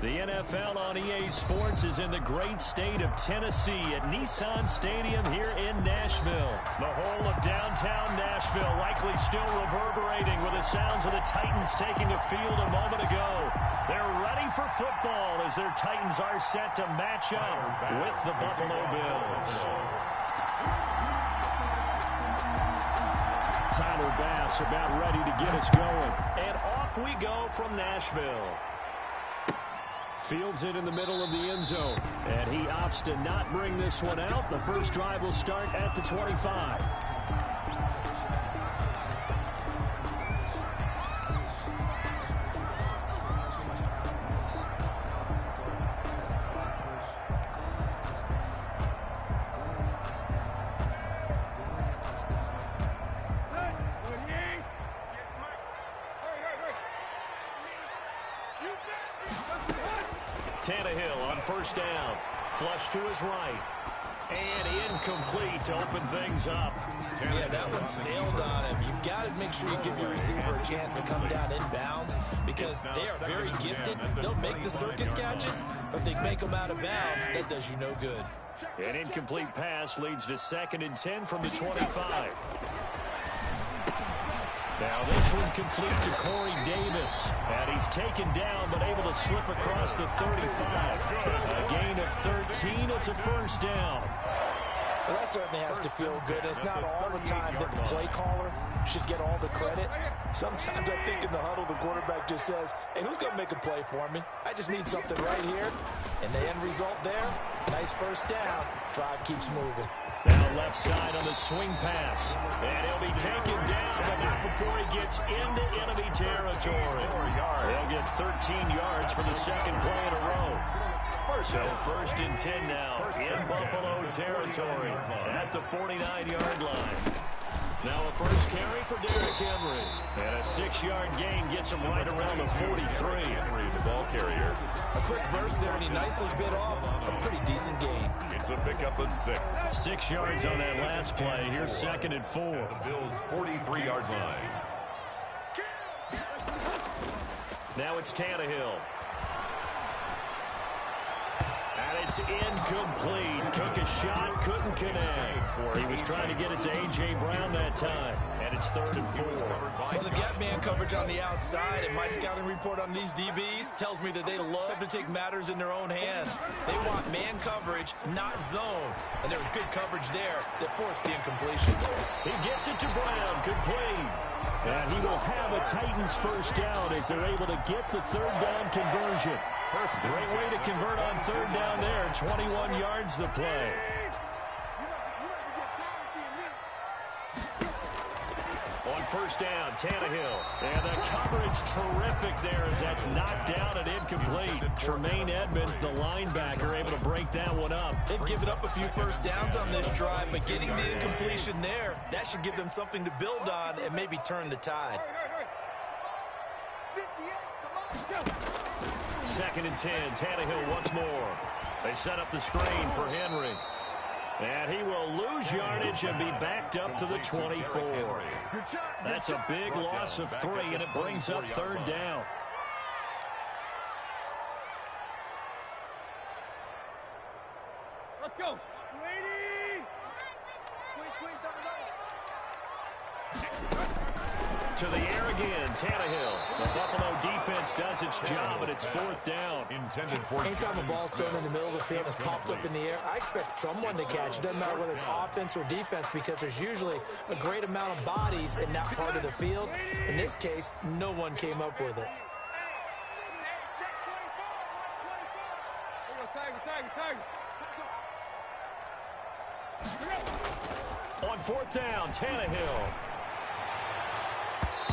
The NFL on EA Sports is in the great state of Tennessee at Nissan Stadium here in Nashville. The whole of downtown Nashville likely still reverberating with the sounds of the Titans taking the field a moment ago. They're ready for football as their Titans are set to match up with the Buffalo Bills. Tyler Bass about ready to get us going. And off we go from Nashville. Fields it in the middle of the end zone. And he opts to not bring this one out. The first drive will start at the 25. Tannehill on first down. Flush to his right. And incomplete to open things up. Yeah, that one sailed on him. You've got to make sure you give your receiver a chance to come down inbounds because they are very gifted. They'll make the circus catches, but they make them out of bounds. That does you no good. An incomplete pass leads to 2nd and 10 from the 25. Now this one complete to Corey Davis. And he's taken down but able to slip across the 35. A gain of 13. It's a first down. Well, that certainly has to feel good. It's not all the time that the play caller should get all the credit. Sometimes I think in the huddle, the quarterback just says, hey, who's going to make a play for me? I just need something right here. And the end result there, nice first down. Drive keeps moving. Now left side on the swing pass. And he'll be taken down, but not before he gets into enemy territory. They'll get 13 yards for the second play in a row. So 1st and 10 now in Buffalo territory at the 49-yard line. Now a first carry for Derrick Henry. And a 6-yard gain gets him right around the 43. Henry, the ball carrier. A quick burst there, and he nicely bit off a pretty decent gain. It's a pickup of 6. 6 yards on that last play. Here's 2nd and 4. The Bills' 43-yard line. Now it's Tannehill. And it's incomplete. Took a shot, couldn't connect. He was trying to get it to A.J. Brown that time. And it's 3rd and 4. Well, they've got man coverage on the outside, and my scouting report on these DBs tells me that they love to take matters in their own hands. They want man coverage, not zone. And there was good coverage there that forced the incompletion. He gets it to Brown, complete. And he will have a Titans first down as they're able to get the 3rd down conversion. Great way to convert on 3rd down there. 21 yards the play. On first down, Tannehill. And the coverage terrific there as that's knocked down and incomplete. Tremaine Edmonds, the linebacker, able to break that one up. They've given up a few first downs on this drive, but getting the incompletion there, that should give them something to build on and maybe turn the tide. 2nd and 10, Tannehill once more. They set up the screen for Henry. And he will lose yardage and be backed up to the 24. That's a big loss of 3, and it brings up 3rd down. Let's go. Squeeze, To the air again, Tannehill. The Buffalo defense does its job, and it's 4th down. Intended for Anytime a ball's thrown in the middle of the field and it's popped up in the air, I expect someone to catch. It doesn't matter whether it's offense or defense because there's usually a great amount of bodies in that part of the field. In this case, no one came up with it. On 4th down, Tannehill.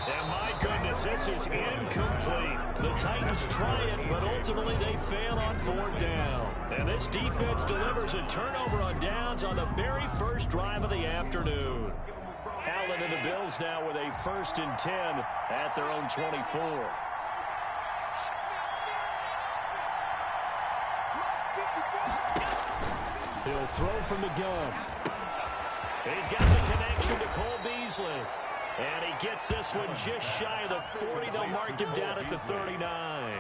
And my goodness, this is incomplete. The Titans try it, but ultimately they fail on 4th down. And this defense delivers a turnover on downs on the very first drive of the afternoon. Allen and the Bills now with a 1st and 10 at their own 24. He'll throw from the gun. He's got the connection to Cole Beasley. And he gets this one just shy of the 40. They'll mark him down at the 39.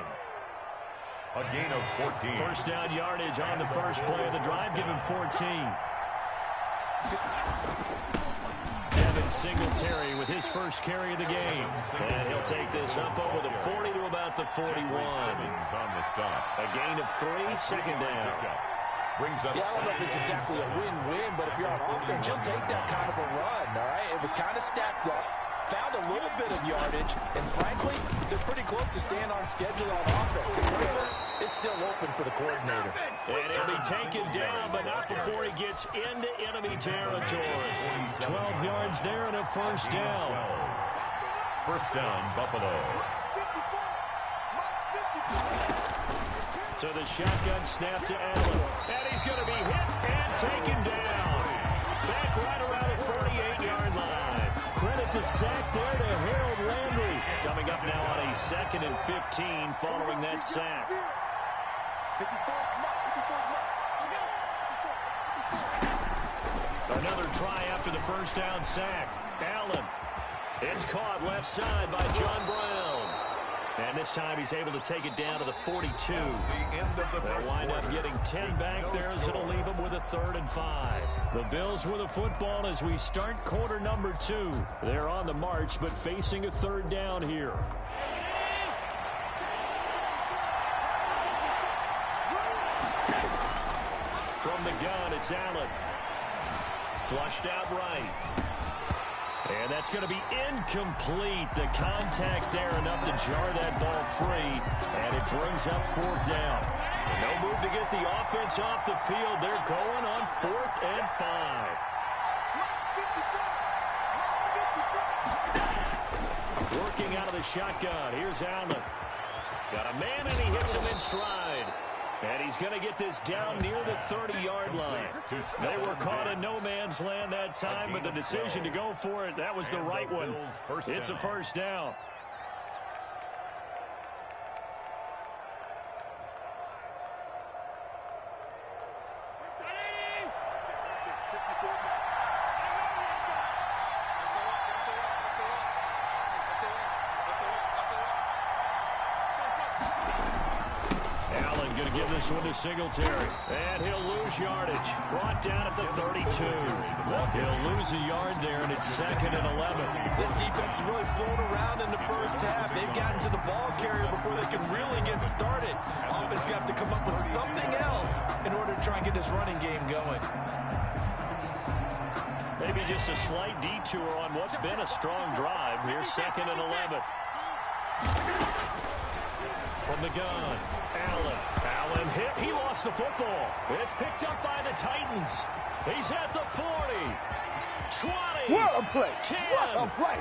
A gain of 14. First down yardage on the first play of the drive. Give him 14. Devin Singletary with his first carry of the game. And he'll take this up over the 40 to about the 41. On the stop. A gain of 3, second down. Brings up I don't know if it's exactly a win-win, but if you're on offense, you'll take that kind of a run, all right? It was kind of stacked up, found a little bit of yardage, and frankly, they're pretty close to staying on schedule on offense. The playbook is still open for the coordinator. And he'll be taken down, but not before he gets into enemy territory. 12 yards there and a first down. First down, Buffalo. So the shotgun snap to Allen. And he's going to be hit and taken down. Back right around the 48-yard line. Credit the sack there to Harold Landry. Coming up now on a 2nd and 15 following that sack. Another try after the first down sack. Allen. It's caught left side by John Brown. And this time he's able to take it down to the 42. They'll wind up getting 10 back there as it'll leave them with a 3rd and 5. The Bills with the football as we start quarter number 2. They're on the march but facing a 3rd down here. From the gun, it's Allen. Flushed out right. And that's going to be incomplete. The contact there enough to jar that ball free. And it brings up 4th down. No move to get the offense off the field. They're going on 4th and 5. Working out of the shotgun. Here's Allen. Got a man and he hits him in stride. And he's going to get this down near the 30-yard line. They were caught in no man's land that time, but the decision to go for it, that was the right one. It's a first down. Give this one to Singletary. And he'll lose yardage. Brought down at the 32. He'll lose a yard there, and it's 2nd and 11. This defense is really flown around in the first half. They've gotten to the ball carrier before they can really get started. Offense got to come up with something else in order to try and get this running game going. Maybe just a slight detour on what's been a strong drive. Here's 2nd and 11. From the gun, Allen. Allen hit. He lost the football. It's picked up by the Titans. He's at the 40. 20. What a play. 10. What a play.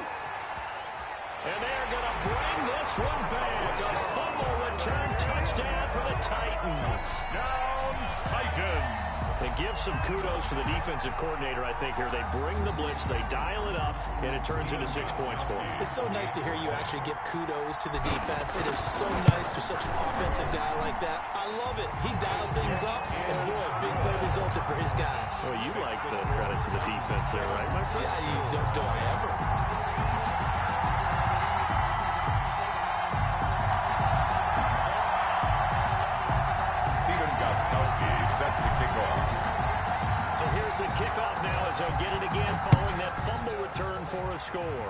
And they're going to bring this one back. A fumble return touchdown for the Titans. Down, Titans. They give some kudos to the defensive coordinator, I think, here. They bring the blitz, they dial it up, and it turns into 6 points for them. It's so nice to hear you actually give kudos to the defense. It is so nice for such an offensive guy like that. I love it. He dialed things up, and boy, big play resulted for his guys. Well, you like the credit to the defense there, right, my friend? Yeah, you don't I ever. Set to kick off. So here's the kickoff now as they'll get it again following that fumble return for a score.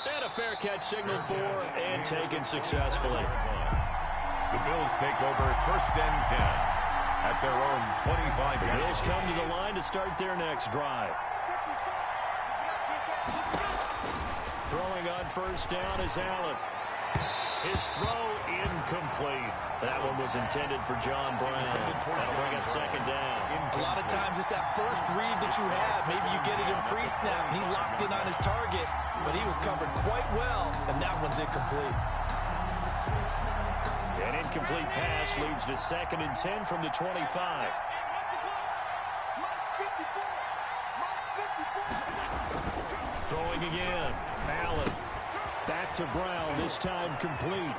And a fair catch signaled for and taken successfully. The Bills take over 1st and 10 at their own 25. The Bills come to the line to start their next drive. Throwing on 1st down is Allen. His throw incomplete. That one was intended for John Brown. That'll bring up 2nd down. A lot of times it's that first read that you have. Maybe you get it in pre-snap. He locked in on his target, but he was covered quite well, and that one's incomplete. An incomplete pass leads to 2nd and 10 from the 25. Throwing again. Allen. Back to Brown, this time complete.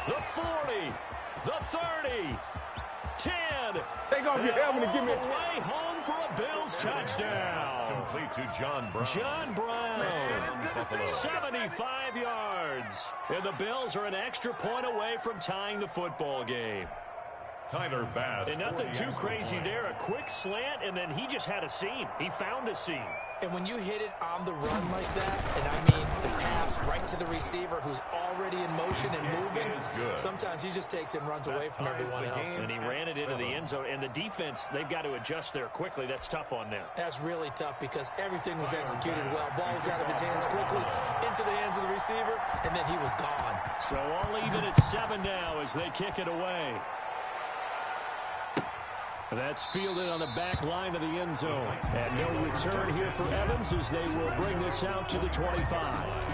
The 40, the 30, 10. Take off your helmet and give me a way home for a Bills touchdown. Complete to John Brown. John Brown, 75 yards. And the Bills are an extra point away from tying the football game. Tyler Bass. And nothing too crazy there. A quick slant, and then he just had a seam. He found a seam. And when you hit it on the run like that, and I mean the pass right to the receiver who's already in motion and moving, sometimes he just takes it and runs away from everyone else. And he ran it into the end zone. And the defense, they've got to adjust there quickly. That's tough on them. That's really tough because everything was executed well. Ball was out of his hands quickly, into the hands of the receiver, and then he was gone. So all even at 7 now as they kick it away. That's fielded on the back line of the end zone. And no return here for Evans as they will bring this out to the 25.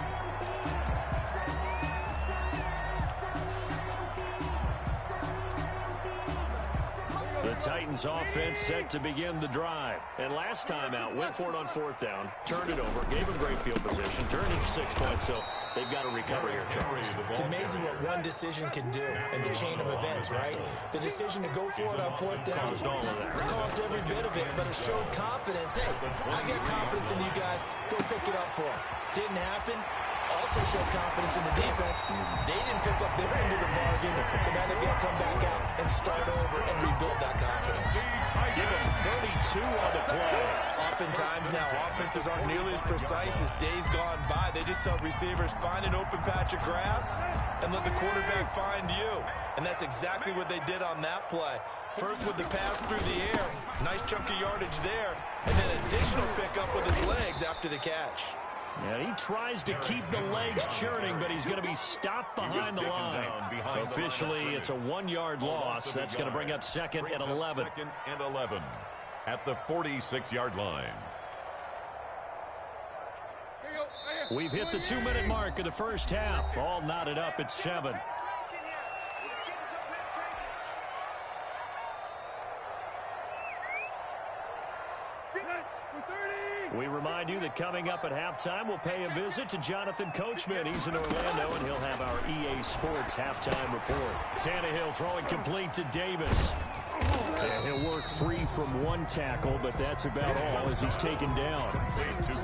The Titans offense set to begin the drive. And last time out, went for it on 4th down, turned it over, gave him great field position, turned it 6 points, so they've got to recover here, Charles. It's amazing what one decision can do in the chain of events, right? The decision to go for it on 4th down caused all of that. Caused every bit of it, but it showed confidence. Hey, I get confidence in you guys. Go pick it up for them. Didn't happen. Also showed confidence in the defense. They didn't pick up their end of the bargain, so now they're going to come back out and start over and rebuild that confidence. Give him 32 on the play. Oftentimes now, offenses aren't nearly as precise as days gone by. They just tell receivers, find an open patch of grass and let the quarterback find you. And that's exactly what they did on that play. First with the pass through the air, nice chunk of yardage there, and then additional pickup with his legs after the catch. Yeah, he tries to keep the legs churning, but he's going to be stopped behind the line. Officially, it's a 1-yard loss. That's going to bring up 2nd and 11. 2nd and 11 at the 46-yard line. We've hit the 2-minute mark of the first half. All knotted up at 7. We remind you that coming up at halftime, we'll pay a visit to Jonathan Coachman. He's in Orlando, and he'll have our EA Sports halftime report. Tannehill throwing complete to Davis. And he'll work free from 1 tackle, but that's about all as he's taken down.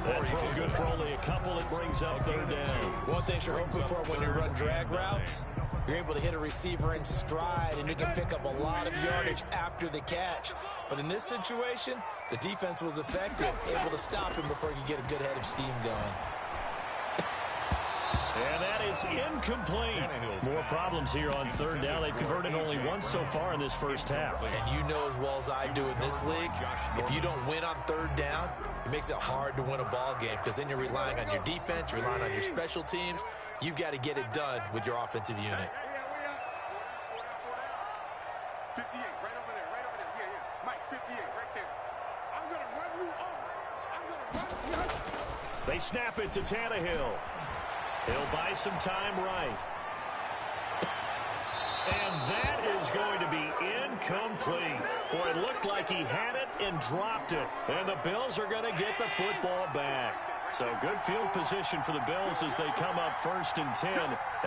That throw good for only a couple. It brings up 3rd down. One thing you're hoping for when you run drag routes, you're able to hit a receiver in stride, and you can pick up a lot of yardage after the catch. But in this situation, the defense was effective, able to stop him before he could get a good head of steam going. And that is incomplete. More problems here on 3rd down. They've converted only once so far in this first half. And you know as well as I do in this league, if you don't win on 3rd down, it makes it hard to win a ball game because then you're relying on your defense, you're relying on your special teams. You've got to get it done with your offensive unit. 58, right over there, right over there. Yeah. Mike, 58, right there. I'm going to run you over. I'm going to run you over. They snap it to Tannehill. He'll buy some time right. And that is going to be incomplete. Boy, it looked like he had it and dropped it. And the Bills are going to get the football back. So good field position for the Bills as they come up 1st and 10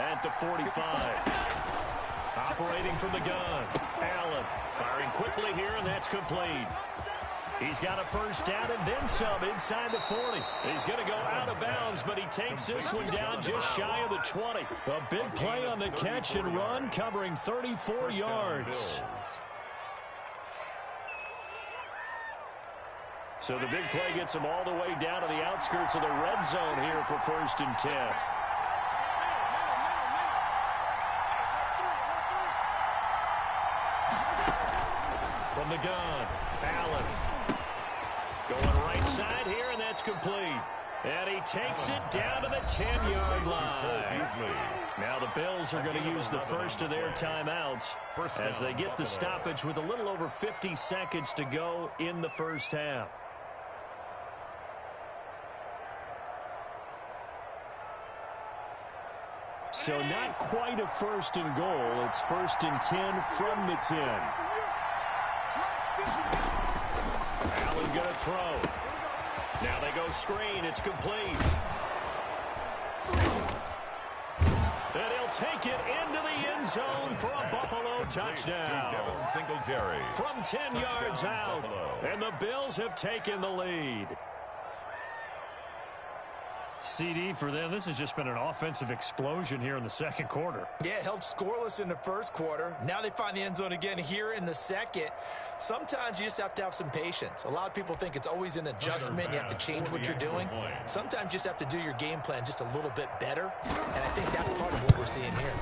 at the 45. Operating from the gun. Allen firing quickly here, and that's complete. He's got a 1st down and then some inside the 40. He's going to go out of bounds, but he takes this one down just shy of the 20. A big play on the catch and run, covering 34 yards. So the big play gets him all the way down to the outskirts of the red zone here for 1st and 10. From the gun, Allen. Going right side here, and that's complete. And he takes it down to the 10-yard line. Now the Bills are going to use the first of their timeouts as they get the stoppage with a little over 50 seconds to go in the first half. So not quite a 1st and goal. It's 1st and 10 from the 10. Allen going to throw. Now they go screen. It's complete. And he'll take it into the end zone for a Buffalo touchdown. From 10 yards out, and the Bills have taken the lead. CD for them. This has just been an offensive explosion here in the second quarter. Yeah, held scoreless in the first quarter. Now they find the end zone again here in the second. Sometimes you just have to have some patience. A lot of people think it's always an adjustment. You have to change what you're doing. Sometimes you just have to do your game plan just a little bit better. And I think that's part of what we're seeing here.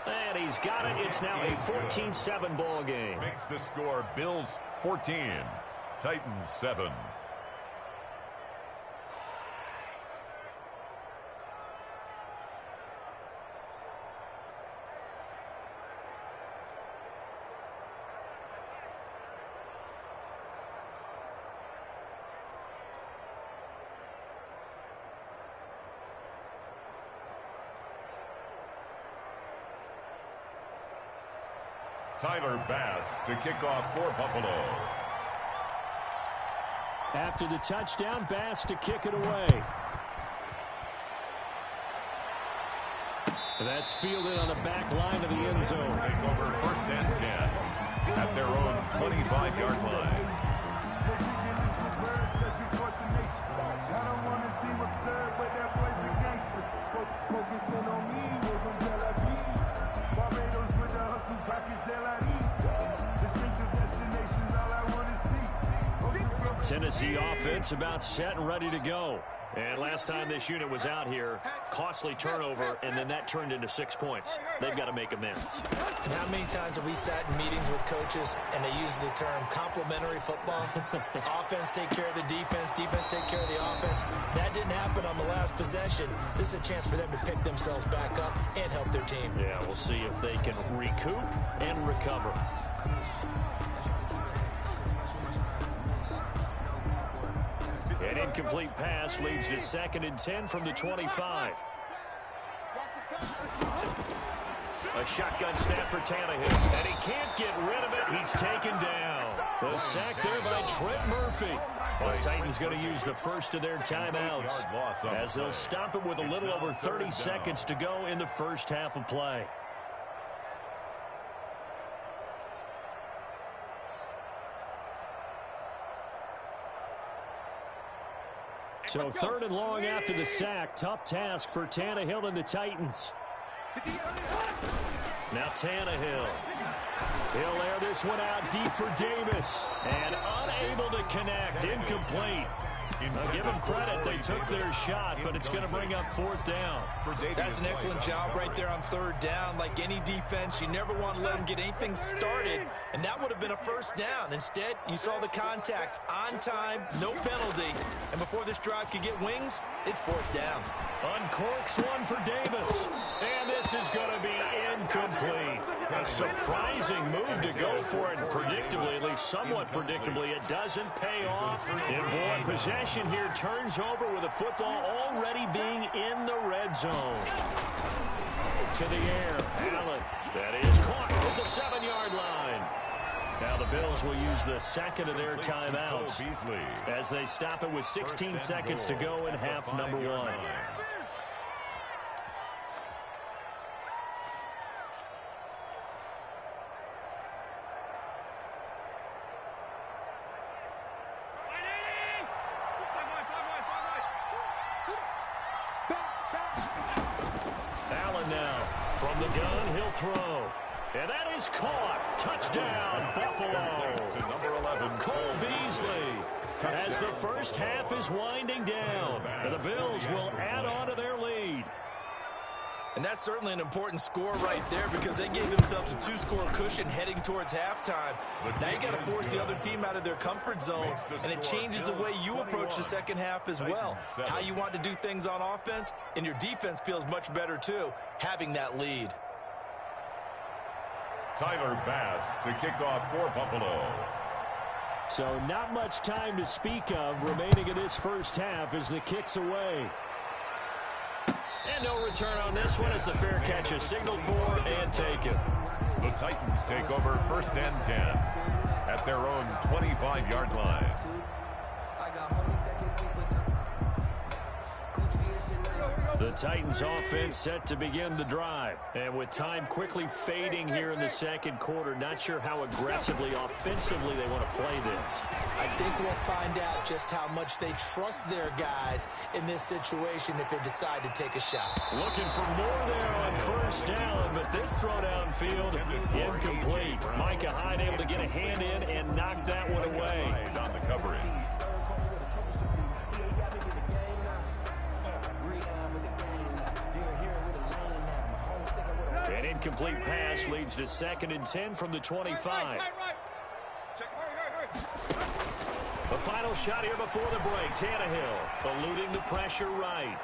And he's got it. It's now a 14-7 ball game. Makes the score Bills 14, Titans 7. Tyler Bass to kick off for Buffalo. After the touchdown, Bass to kick it away. And that's fielded on the back line of the end zone. Take over first and 10 at their own 25-yard line. Focusing on me, we're from Tel Aviv. Barbados with the hustle, pockets distinctive destinations, all I want to see. Tennessee offense about set and ready to go. And last time this unit was out here, costly turnover, and then that turned into 6 points. They've got to make amends. And how many times have we sat in meetings with coaches and they use the term complementary football? Offense take care of the defense, defense take care of the offense. That didn't happen on the last possession. This is a chance for them to pick themselves back up and help their team. Yeah, we'll see if they can recoup and recover. An incomplete pass leads to 2nd and 10 from the 25. A shotgun snap for Tannehill, and he can't get rid of it. He's taken down. The sack there by Trent Murphy. The Titans going to use the first of their timeouts as they'll stop it with a little over 30 seconds to go in the first half of play. So 3rd and long after the sack. Tough task for Tannehill and the Titans. Now Tannehill. He'll air this one out deep for Davis. And unable to connect. Incomplete. Give them credit. They took their shot, but it's going to bring up 4th down. That's an excellent job right there on 3rd down. Like any defense, you never want to let them get anything started, and that would have been a 1st down. Instead, you saw the contact on time, no penalty, and before this drive could get wings, it's 4th down. Uncorks one for Davis, and this is going to be incomplete. A surprising move to go for it, predictably, at least somewhat predictably. It doesn't pay off. And boy, possession here turns over with the football already being in the red zone. To the air, Allen. That is caught at the 7-yard line. Now the Bills will use the 2nd of their timeouts as they stop it with 16 seconds to go in half number 1. Allen now from the gun, he'll throw. And that is caught. Touchdown, Buffalo. To number 11, Cole Beasley. As the first half is winding down, and the Bills will add on to their lead. And that's certainly an important score right there because they gave themselves a 2-score cushion heading towards halftime. Now you got to force the other team out of their comfort zone, and it changes the way you approach the second half as well. How you want to do things on offense, and your defense feels much better too, having that lead. Tyler Bass to kick off for Buffalo. So not much time to speak of remaining in this first half as the kick's away. And no return on this one as the fair catch is signaled for and taken. The Titans take over 1st and 10 at their own 25-yard line. The Titans offense set to begin the drive. And with time quickly fading here in the second quarter, not sure how aggressively, offensively they want to play this. I think we'll find out just how much they trust their guys in this situation if they decide to take a shot. Looking for more there on first down, but this throw downfield incomplete. Micah Hyde able to get a hand in and knock that one away. On the coverage. An incomplete pass leads to 2nd and 10 from the 25. The final shot here before the break. Tannehill eluding the pressure right.